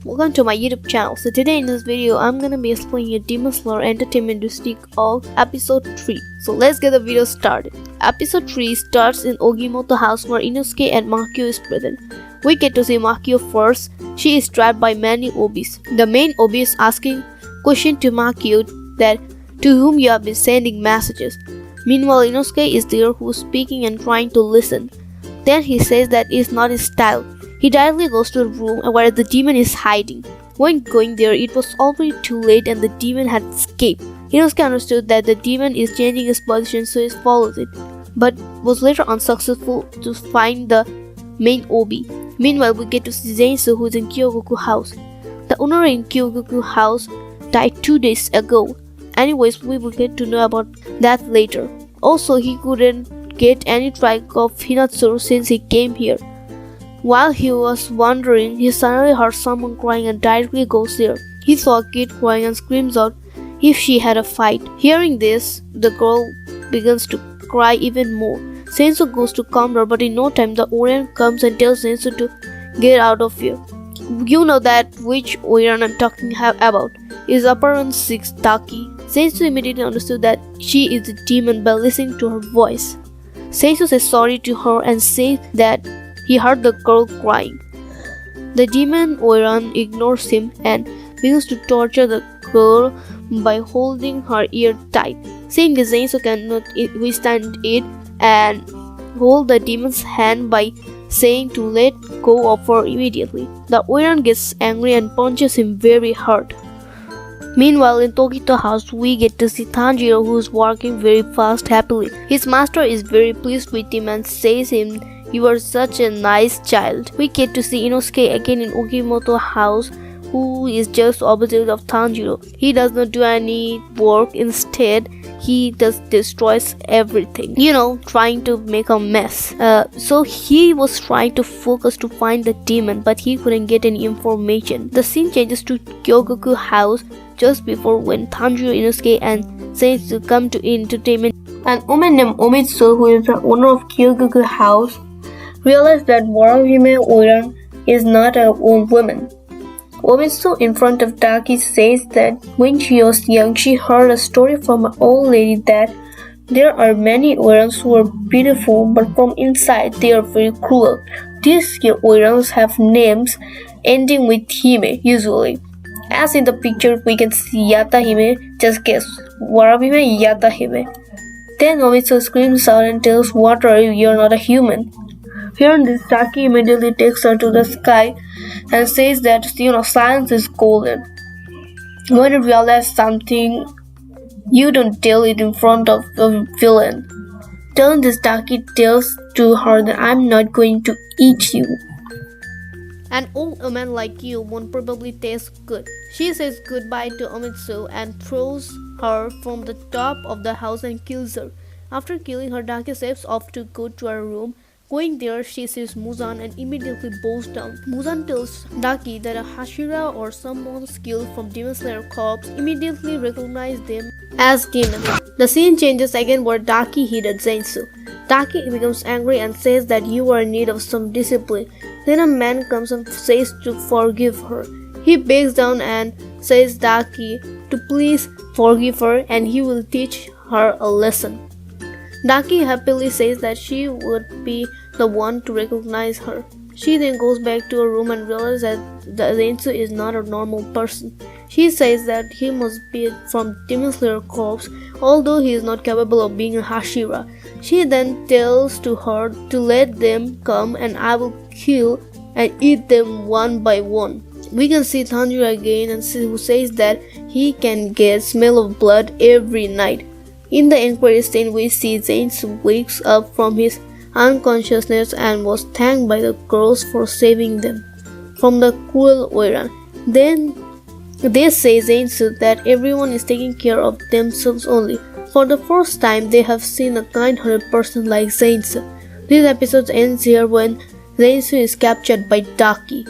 Welcome to my YouTube channel. So today in this video, I'm gonna be explaining a Demon Slayer Entertainment District of Episode 3. So let's get the video started. Episode 3 starts in Ogimoto house where Inosuke and Makio is present. We get to see Makio first. She is trapped by many obis. The main obi is asking question to Makio that to whom you have been sending messages. Meanwhile, Inosuke is there who is speaking and trying to listen. Then he says that it's not his style. He directly goes to the room where the demon is hiding. When going there, it was already too late and the demon had escaped. Inosuke understood that the demon is changing his position, so he follows it, but was later unsuccessful to find the main obi. Meanwhile, we get to see Zenitsu, who is in Kyogoku house. The owner in Kyogoku house died 2 days ago. Anyways, we will get to know about that later. Also, he couldn't get any track of Hinatsuru since he came here. While he was wandering, he suddenly heard someone crying and directly goes there. He saw a kid crying and screams out if she had a fight. Hearing this, the girl begins to cry even more. Zenitsu goes to calm her, but in no time the Orion comes and tells Zenitsu to get out of here. You know that which Orion I'm talking about is Apparent 6 Taki. Zenitsu immediately understood that she is a demon by listening to her voice. Zenitsu says sorry to her and says that he heard the girl crying. The demon Oiran ignores him and begins to torture the girl by holding her ear tight. Seeing this, Zenitsu cannot withstand it and hold the demon's hand by saying to let go of her immediately. The Oiran gets angry and punches him very hard. Meanwhile, in Tokito house, we get to see Tanjiro, who is walking very fast happily. His master is very pleased with him and says him, "You are such a nice child." We get to see Inosuke again in Ogimoto house, who is just opposite of Tanjiro. He does not do any work, instead he just destroys everything, trying to make a mess. So he was trying to focus to find the demon, but he couldn't get any information. The scene changes to Kyogoku house just before when Tanjiro, Inosuke and Zenitsu come to entertainment. An woman named Omitsu, who is the owner of Kyogoku house, realized that Warahime Oiran is not a woman. Omitsu, in front of Taki, says that when she was young, she heard a story from an old lady that there are many Oirans who are beautiful, but from inside they are very cruel. These Oirans have names ending with Hime, usually. As in the picture, we can see Yatahime. Just guess, Warahime Yatahime. Then Omitsu screams out and tells Water, "You're not a human." Hearing this, Taki immediately takes her to the sky and says that science is golden. When you realize something, you don't tell it in front of a villain. Telling this, Taki tells to her that I'm not going to eat you. An old woman like you won't probably taste good. She says goodbye to Omitsu and throws her from the top of the house and kills her. After killing her, Taki steps off to go to her room. Going there, she sees Muzan and immediately bows down. Muzan tells Daki that a Hashira or someone skilled from Demon Slayer Corps immediately recognized them as demons. The scene changes again where Daki hit at Zenitsu. Daki becomes angry and says that you are in need of some discipline. Then a man comes and says to forgive her. He begs down and says Daki to please forgive her and he will teach her a lesson. Daki happily says that she would be the one to recognize her. She then goes back to her room and realizes that Zenitsu is not a normal person. She says that he must be from Demon Slayer Corps, although he is not capable of being a Hashira. She then tells to her to let them come and I will kill and eat them one by one. We can see Tanjiro again and who says that he can get smell of blood every night. In the inquiry scene, we see Zenitsu wakes up from his unconsciousness and was thanked by the girls for saving them from the cruel Oiran. Then they say Zenitsu that everyone is taking care of themselves only. For the first time, they have seen a kind-hearted person like Zenitsu. This episode ends here when Zenitsu is captured by Daki.